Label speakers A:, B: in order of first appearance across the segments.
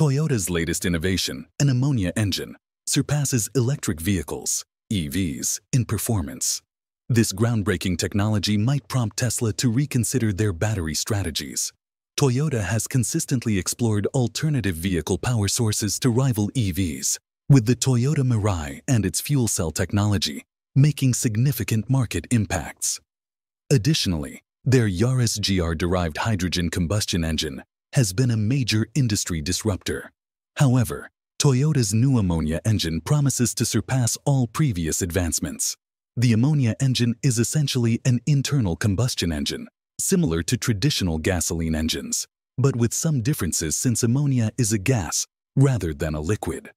A: Toyota's latest innovation, an ammonia engine, surpasses electric vehicles, EVs, in performance. This groundbreaking technology might prompt Tesla to reconsider their battery strategies. Toyota has consistently explored alternative vehicle power sources to rival EVs, with the Toyota Mirai and its fuel cell technology making significant market impacts. Additionally, their Yaris GR-derived hydrogen combustion engine has been a major industry disruptor. However, Toyota's new ammonia engine promises to surpass all previous advancements. The ammonia engine is essentially an internal combustion engine, similar to traditional gasoline engines, but with some differences since ammonia is a gas rather than a liquid.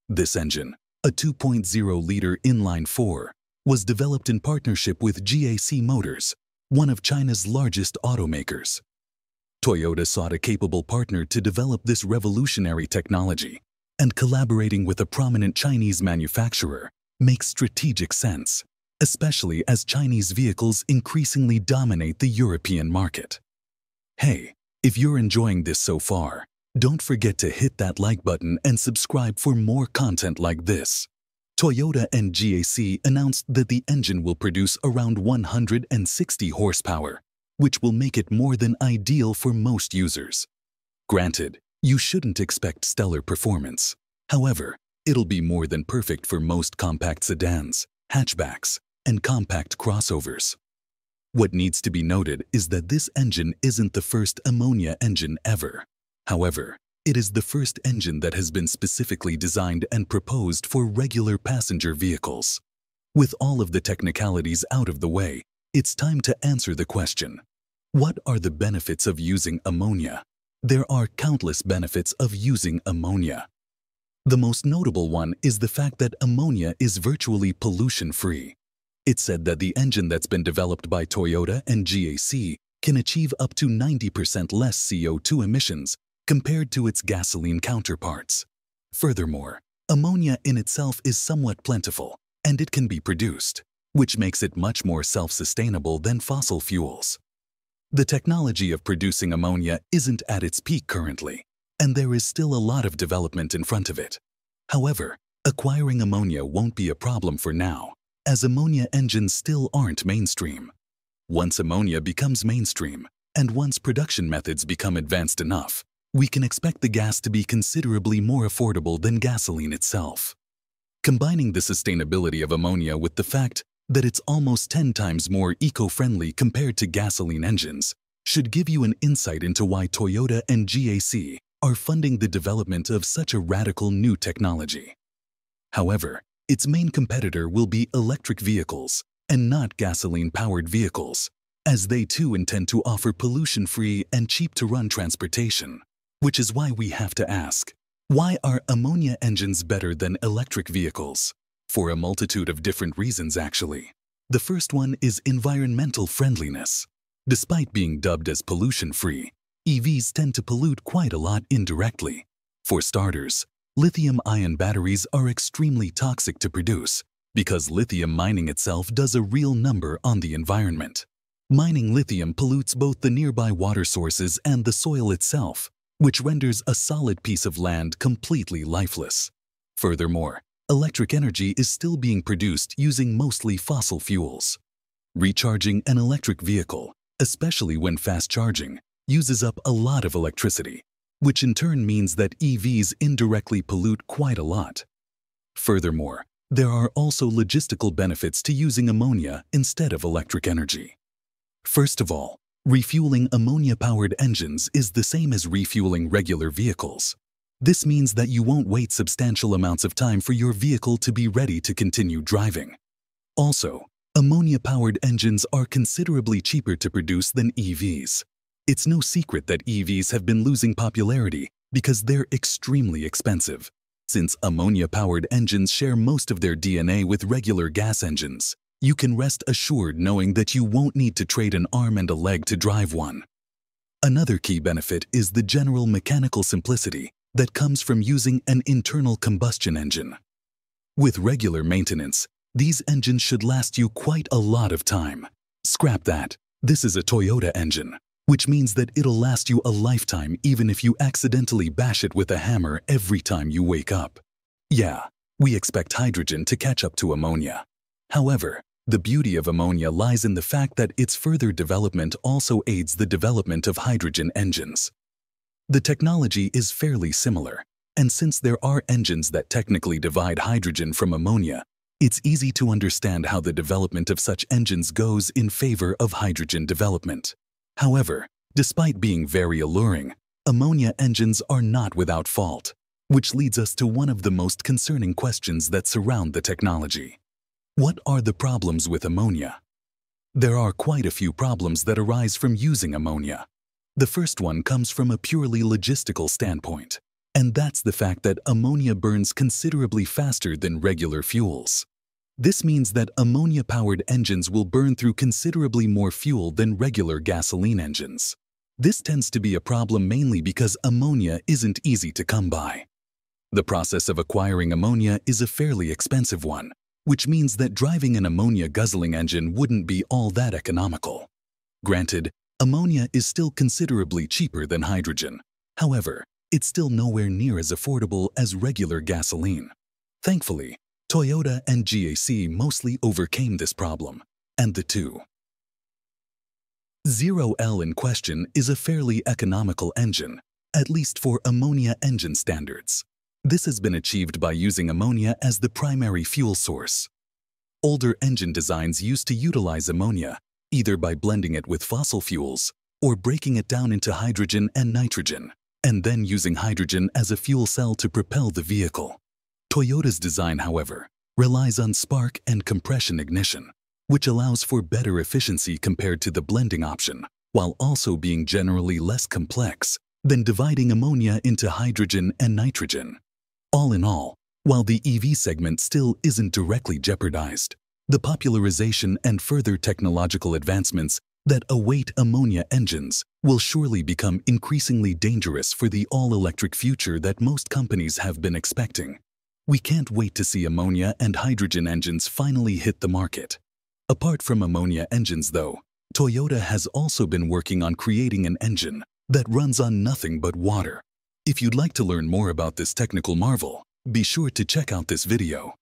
A: This engine, a 2.0-liter inline-4, was developed in partnership with GAC Motors, one of China's largest automakers. Toyota sought a capable partner to develop this revolutionary technology, and collaborating with a prominent Chinese manufacturer makes strategic sense, especially as Chinese vehicles increasingly dominate the European market. Hey, if you're enjoying this so far, don't forget to hit that like button and subscribe for more content like this. Toyota and GAC announced that the engine will produce around 160 horsepower, which will make it more than ideal for most users. Granted, you shouldn't expect stellar performance. However, it'll be more than perfect for most compact sedans, hatchbacks, and compact crossovers. What needs to be noted is that this engine isn't the first ammonia engine ever. However, it is the first engine that has been specifically designed and proposed for regular passenger vehicles. With all of the technicalities out of the way, it's time to answer the question: what are the benefits of using ammonia? There are countless benefits of using ammonia. The most notable one is the fact that ammonia is virtually pollution-free. It's said that the engine that's been developed by Toyota and GAC can achieve up to 90% less CO2 emissions compared to its gasoline counterparts. Furthermore, ammonia in itself is somewhat plentiful, and it can be produced, which makes it much more self-sustainable than fossil fuels. The technology of producing ammonia isn't at its peak currently, and there is still a lot of development in front of it. However, acquiring ammonia won't be a problem for now, as ammonia engines still aren't mainstream. Once ammonia becomes mainstream, and once production methods become advanced enough, we can expect the gas to be considerably more affordable than gasoline itself. Combining the sustainability of ammonia with the fact that it's almost 10 times more eco-friendly compared to gasoline engines should give you an insight into why Toyota and GAC are funding the development of such a radical new technology. However, its main competitor will be electric vehicles and not gasoline-powered vehicles, as they too intend to offer pollution-free and cheap-to-run transportation. Which is why we have to ask, why are ammonia engines better than electric vehicles? For a multitude of different reasons, actually. The first one is environmental friendliness. Despite being dubbed as pollution-free, EVs tend to pollute quite a lot indirectly. For starters, lithium-ion batteries are extremely toxic to produce because lithium mining itself does a real number on the environment. Mining lithium pollutes both the nearby water sources and the soil itself, which renders a solid piece of land completely lifeless. Furthermore, electric energy is still being produced using mostly fossil fuels. Recharging an electric vehicle, especially when fast charging, uses up a lot of electricity, which in turn means that EVs indirectly pollute quite a lot. Furthermore, there are also logistical benefits to using ammonia instead of electric energy. First of all, refueling ammonia-powered engines is the same as refueling regular vehicles. This means that you won't wait substantial amounts of time for your vehicle to be ready to continue driving. Also, ammonia-powered engines are considerably cheaper to produce than EVs. It's no secret that EVs have been losing popularity because they're extremely expensive. Since ammonia-powered engines share most of their DNA with regular gas engines, you can rest assured knowing that you won't need to trade an arm and a leg to drive one. Another key benefit is the general mechanical simplicity that comes from using an internal combustion engine. With regular maintenance, these engines should last you quite a lot of time. Scrap that. This is a Toyota engine. which means that it'll last you a lifetime even if you accidentally bash it with a hammer every time you wake up. Yeah, we expect hydrogen to catch up to ammonia. However, the beauty of ammonia lies in the fact that its further development also aids the development of hydrogen engines. The technology is fairly similar, and since there are engines that technically divide hydrogen from ammonia, it's easy to understand how the development of such engines goes in favor of hydrogen development. However, despite being very alluring, ammonia engines are not without fault, which leads us to one of the most concerning questions that surround the technology. What are the problems with ammonia? There are quite a few problems that arise from using ammonia. The first one comes from a purely logistical standpoint, and that's the fact that ammonia burns considerably faster than regular fuels. This means that ammonia-powered engines will burn through considerably more fuel than regular gasoline engines. This tends to be a problem mainly because ammonia isn't easy to come by. The process of acquiring ammonia is a fairly expensive one, which means that driving an ammonia-guzzling engine wouldn't be all that economical. Granted, ammonia is still considerably cheaper than hydrogen. However, it's still nowhere near as affordable as regular gasoline. Thankfully, Toyota and GAC mostly overcame this problem, and the 2.0L in question is a fairly economical engine, at least for ammonia engine standards. This has been achieved by using ammonia as the primary fuel source. Older engine designs used to utilize ammonia, either by blending it with fossil fuels or breaking it down into hydrogen and nitrogen, and then using hydrogen as a fuel cell to propel the vehicle. Toyota's design, however, relies on spark and compression ignition, which allows for better efficiency compared to the blending option, while also being generally less complex than dividing ammonia into hydrogen and nitrogen. All in all, while the EV segment still isn't directly jeopardized, the popularization and further technological advancements that await ammonia engines will surely become increasingly dangerous for the all-electric future that most companies have been expecting. We can't wait to see ammonia and hydrogen engines finally hit the market. Apart from ammonia engines, though, Toyota has also been working on creating an engine that runs on nothing but water. If you'd like to learn more about this technical marvel, be sure to check out this video.